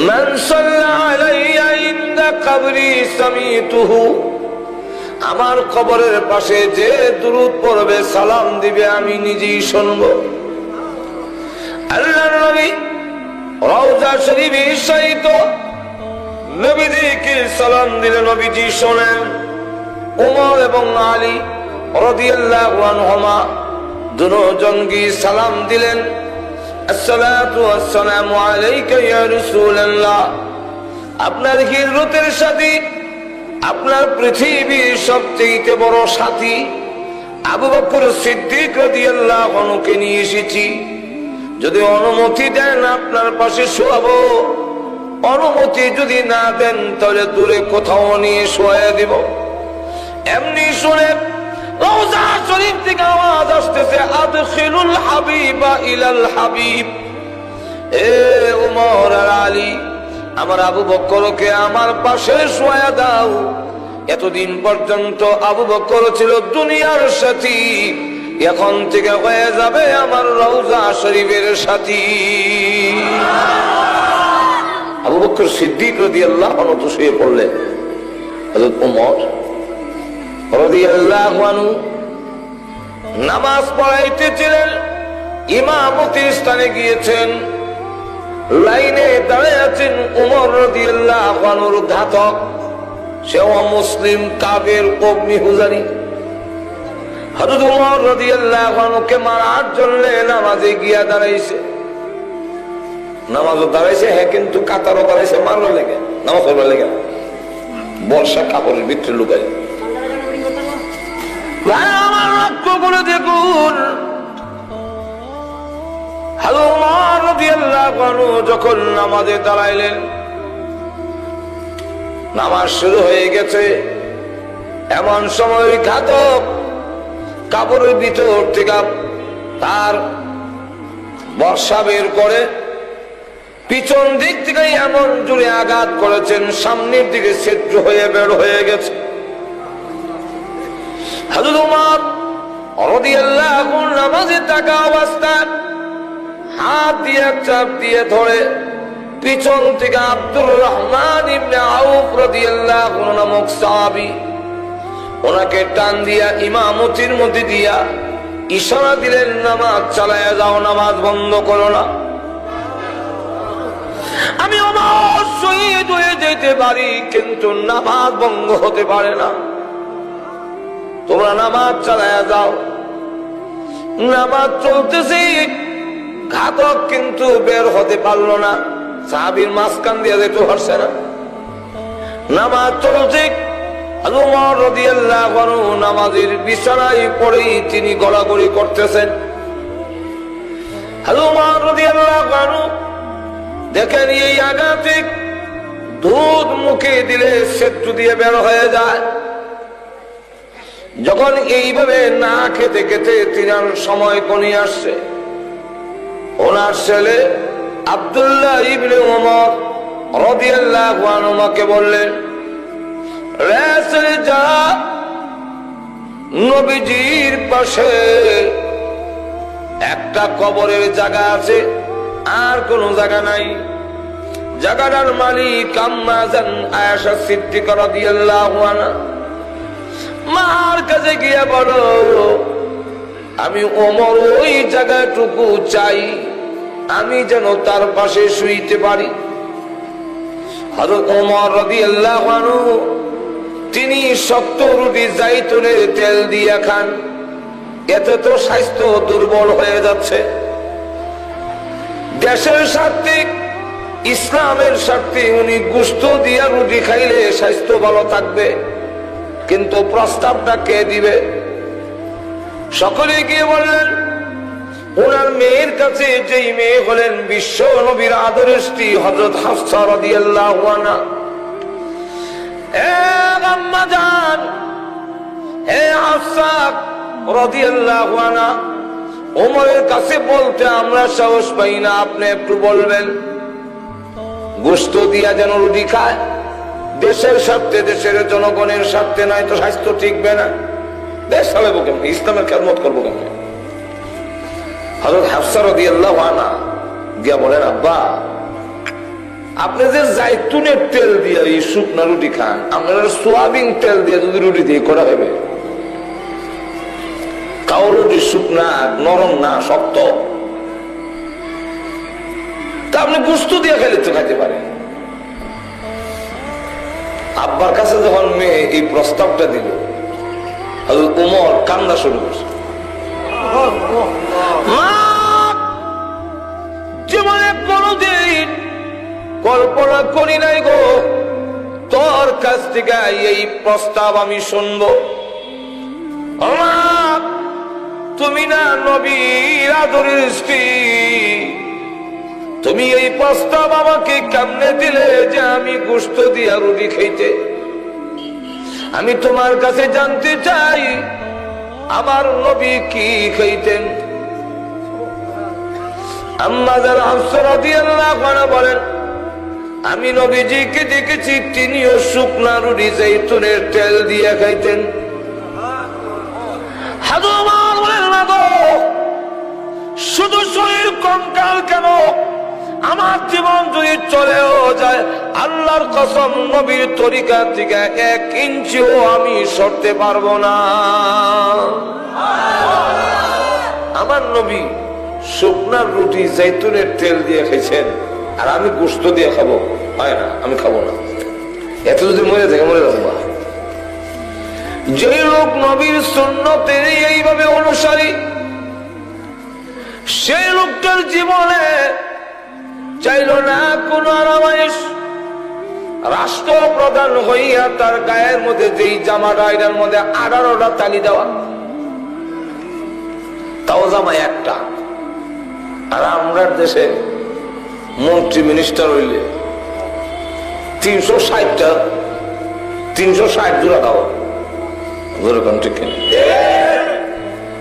মান সাল্লা আলাইয়া ইনদা কবরি সামিতুহু, আমার কবরের পাশে যে দুরূদ পড়বে, সালাম দিবে, আমি নিজেই শুনবো। আল্লাহর নবী রওজা শরীফে শায়িত নবীজিকে সালাম দিলে নবীজি শোনেন। ওমর এবং আলী রাদিয়াল্লাহু আনহুমা দুজনকে সালাম দিলেন, আসসালাতু ওয়াসসালামু আলাইকা ইয়া রাসূলুল্লাহ। আপনার হিজরতের সাথী, আপনার পৃথিবীর সবচেয়ে বড় সাথী আবু বকর সিদ্দিক রাদিয়াল্লাহু আনহুকে নিয়ে এসেছি, যদি অনুমতি দেন আপনার পাশে শোয়াবো, অনুমতি যদি না দেন তাহলে দূরে কোথাও নিয়ে শোয়া দিব। এমনি শুনে রওজা শরীফ থেকে আওয়াজ আসতেছে, আদখিলুল হাবিবা ইলাল হাবিব। এ ওমর আর আলী, আমার আবু বকরকে আমার পাশে শোয়া দাও। এতদিন পর্যন্ত আবু বকর ছিল দুনিয়ার সাথী, এখন থেকে হয়ে যাবে আমার রওজা শরীফের সাথী। আবু বকর সিদ্দিক রাদিয়াল্লাহু আনহু শুয়ে পড়লেন। হযরত ওমর রাদিয়াল্লাহু আনহু নামাজ পড়াইতেছিলেন, ইমামতি স্থানে গিয়েছেন, লাইনে দাঁড়িয়ে আছেন ওমর রাদিয়াল্লাহু আনহুর ঘাতক, সেও মুসলিম কাফের কওমি হুজারি। হযরত ওমর রাদিয়াল্লাহু আনহুকে মারার জন্য নামাজে গিয়া দাঁড়াইছে, নামাজও দাঁড়াইছে, হ্যাঁ, কিন্তু কাতারও দাঁড়াইছে মারবার লেগে, নামাজ পড়বার লেগে, বর্ষা কাপড়ের ভিতরে লুকাই। আমার লক্ষ্য করে দেখুন, হযরত ওমর রাদিয়াল্লাহু আনহু যখন নামাজে দাঁড়াইলেন, নামাজ শুরু হয়ে গেছে, এমন সময় ঘাতক কাপড়ের ভিতর থেকে তার বর্ষা বের করে পিছন দিক থেকে এমন জোরে আঘাত করেছেন, সামনের দিকে ছিদ্র হয়ে বের হয়ে গেছে। হযরত ওমর রাদিয়াল্লাহু আনহু নামাজে থাকা অবস্থায় হাত দিয়ে চাপ দিয়ে ধরে পিছন থেকে আব্দুর রহমান ইবনে আউফ রাদিয়াল্লাহু আনহু নামক সাহাবী, ওনাকে টান দিয়া ইমামতির মধ্যে দিয়া ইশারা দিলেন, নামাজ চালায়া যাও, নামাজ বন্ধ করো না। আমি ওমর শহীদ হয়ে যেতে পারি, কিন্তু নামাজ বন্ধ হতে পারে না, তোমরা নামাজ চালায়া যাও। নামাজ চলতেছে, ঘাতক কিন্তু বের হতে পারলো না, সাহাবীর মাঝখান দিয়ে যেতে পারছে না। নামাজ চলছে, ওমর রাদিয়াল্লাহু আনহু নামাজের বিছানায় পড়েই তিনি গড়াগড়ি করতেছেন। ওমর রাদিয়াল্লাহু আনহু দেখেন এই আঘাতে দুধ মুখে দিলে সেতু দিয়ে বের হয়ে যায়। যখন এইভাবে না খেতে খেতে তিনার সময় কনিয়ে আসছে, ওনার ছেলে আব্দুল্লাহ ইবনে ওমর রাদিয়াল্লাহু আনহু আমাকে বললেন, রে ছেলে যা, নবীজির পাশে একটা কবরের জায়গা আছে, আর কোন জায়গা নাই। জায়গাটার মালিক আম্মা জান আয়েশা সিদ্দিকা রাদিয়াল্লাহু আনহা। মার কাছে গিয়ে বলো, আমি ওমর ওই জায়গাটুকু চাই, আমি যেন তার পাশে শুইতে পারি। হযরত ওমর রাদিয়াল্লাহু আনহু তিনি শক্ত রুটি জাইতুনের তেল দিয়ে খান, এতে তো স্বাস্থ্য দুর্বল হয়ে যাচ্ছে। দেশের স্বার্থে, ইসলামের স্বার্থে উনি গোশত দিয়া রুটি খাইলে স্বাস্থ্য ভালো থাকবে, কিন্তু প্রস্তাবটা কে দিবে? সকলে গিয়ে বললেন, ওনার মেয়ের কাছে, যেই মেয়ে হলেন বিশ্ব নবীর আদরের স্ত্রী হযরত হাফসা রাদিয়াল্লাহু আনহা। হে আম্মা জান, হে হাফসা রাদিয়াল্লাহু আনহা, ওমরের কাছে বলতে আমরা সাহস পাই না, আপনি একটু বলবেন গোশত দিয়া যেন রুটি খায়, দেশের স্বার্থে, দেশের জনগণের স্বার্থে, নাই তো স্বাস্থ্য ঠিকবে না, দেশ চালাবো কেমন, ইসলামের খেদমত করবো কেমন? হযরত হাফসা রাদিয়াল্লাহু আনহা গিয়া বলেন, আব্বা আপনি যে জাইতুনের তেল দিয়ে এই শুকনা রুটি খান, আপনার সোয়াবিন তেল দিয়ে যদি রুটি দিয়ে করা হবে, কাউ রুটি শুকনা নরম না শক্ত, তা আপনি গোস্ত দিয়ে খেলে তো খাইতে পারেন। আব্বার কাছে যখন মেয়ে এই প্রস্তাবটা দিল, হযরত ওমর কান্না শুরু করছে। জীবনে কোনদিন কল্পনা করি নাই গো তোর কাছ থেকে এই প্রস্তাব আমি শুনবো। তুমি না নবীর আদরের স্ত্রী, তুমি এই প্রস্তাব আমাকে কেমনে দিলে যে আমি গোশত দিয়া রুটি খাইতে? আমি তোমার কাছে জানতে চাই আমার নবী কি খাইতেন। আম্মা যারা হাফসা রাদিয়াল্লাহু আনহা বলেন, আমি নবীজিকে দেখেছি তিনিও শুকনা রুটি জাইতুনের তেল দিয়ে খাইতেন। শুধু শরীর কঙ্কাল কেন, আমার জীবন যদি চলেও যায় আল্লাহর কসম নবীর তরিকা থেকে 1 ইঞ্চিও আমি সরতে পারবো না। আমার নবী শুকনা রুটি জাইতুনের তেল দিয়ে খাইছেন, আর আমি গোশত দিয়ে খাবো? হয় না, আমি খাবো না। এত যদি মরে থাকে মরে যাবো। যে লোক নবীর সুন্নতের এইভাবে অনুসারী, সেই লোকটার জীবনে চাইল না কোন আরামাইশ। রাষ্ট্রপ্রধান হইয়া তার গায়ের মধ্যে যেই জামাটা, এটার মধ্যে 18টা তালি দেওয়া, তাও জামা একটা। আর আমরা দেশে মন্ত্রী মিনিস্টার হইলে 360টা 360 জোড়া দেওয়া।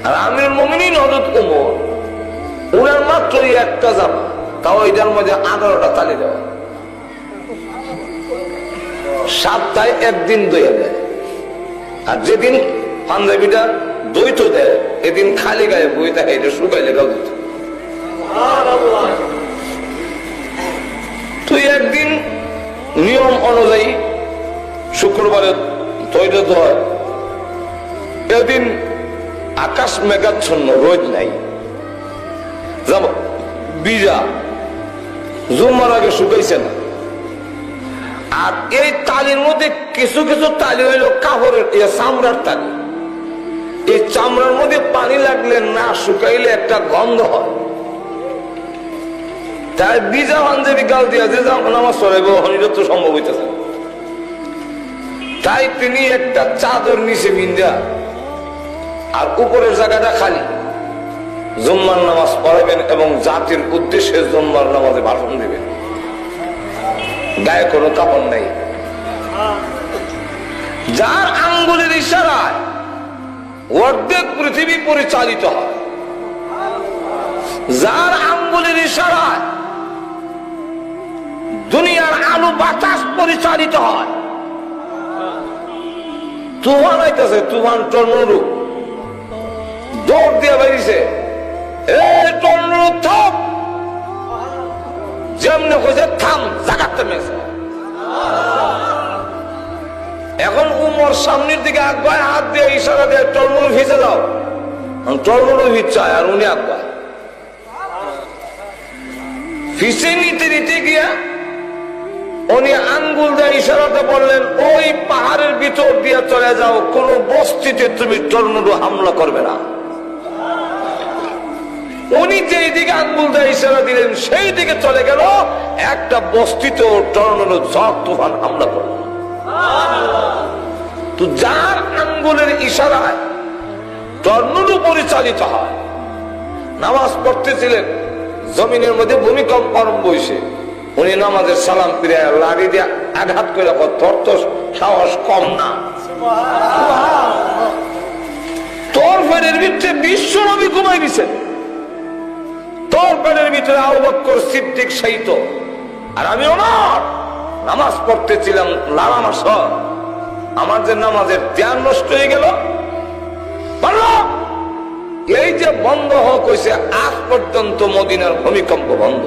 আর আমিরুল মুমিনিন হযরত ওমর, উনার মাত্রই একটা জামা, তাও এটার মধ্যে 18টা তালি দেওয়া। সপ্তাহে একদিন দইয়া দেয়, আর যেদিন পাঞ্জাবিটা দইত দেয় এদিন খালি গায়ে বই থাকে, এটা শুকাইলে গাও দিত। তুই একদিন নিয়ম অনুযায়ী শুক্রবারে তৈরি হয়, এদিন আকাশ মেঘাচ্ছন্ন, রোদ নাই, বিজা জুম্মার আগে শুকাইছে না। আর এই তালির মধ্যে কিছু কিছু তালি হইল কাপড়ের চামড়ার তালি। এই চামড়ার মধ্যে পানি লাগলে না শুকাইলে একটা গন্ধ হয়। তাই বিজা পাঞ্জাবি গাল দিয়া যে নামাজ পড়াইব তো সম্ভব হইতেছে। তাই তিনি একটা চাদর নিচে বিন্দা আর উপরের জায়গাটা খালি, জুম্মার নামাজ পড়াবেন এবং জাতির উদ্দেশ্যে জুম্মার নামাজে ভাষণ দিবেন। গায়ে কোনো কাপড় নাই। যার আঙ্গুলের ইশারায় অর্ধেক পৃথিবী পরিচালিত হয়, যার আঙ্গুলের ইশারায় দুনিয়ার আলো বাতাস পরিচালিত হয়। তুফান আইতেছে, তুফান টর্নেডো দৌড় দিয়ে বেরিয়েছে, যেমনি হয়েছে থাম, জাগাতে মেয়েছে। এখন উমর সামনের দিকে আগায়, হাত দিয়ে ইশারা দিয়ে টর্নেডো ভিজে যাও, টর্নেডো ভিজছে আর উনি আগায় ফিসে নিতে নিতে গিয়া উনি আঙ্গুল দিয়ে ইশারাতে বললেন, ওই পাহাড়ের ভিতর দিয়ে চলে যাও, কোন বস্তিতে তুমি টর্নেডো হামলা করবে না। উনি যেই দিকে আঙ্গুল দিয়ে ইশারা দিলেন সেই দিকে চলে গেল, একটা বস্তিতে টর্নেডো ঝড় তুফান হামলা করল। তো যার আঙ্গুলের ইশারায় টর্নেডো পরিচালিত হয়, নামাজ পড়তেছিলেন, জমিনের মধ্যে ভূমিকম্প আরম্ভ হয়েছে, উনি নামাজের সালাম ফিরে লাড়ি দিয়ে আঘাত করে তোর তো সাহস কম না, তোর পেটের ভিতরে বিশ্ব নবী ঘুমাই দিছেন, তোর পেটের ভিতরে আবু বকর সিদ্দিক শায়িত, আর আমি ওমর নামাজ পড়তেছিলাম লালামাস, আমার যে নামাজের ধ্যান নষ্ট হয়ে গেল। এই যে বন্ধ হোক হয়েছে, আজ পর্যন্ত মদিনার ভূমিকম্প বন্ধ।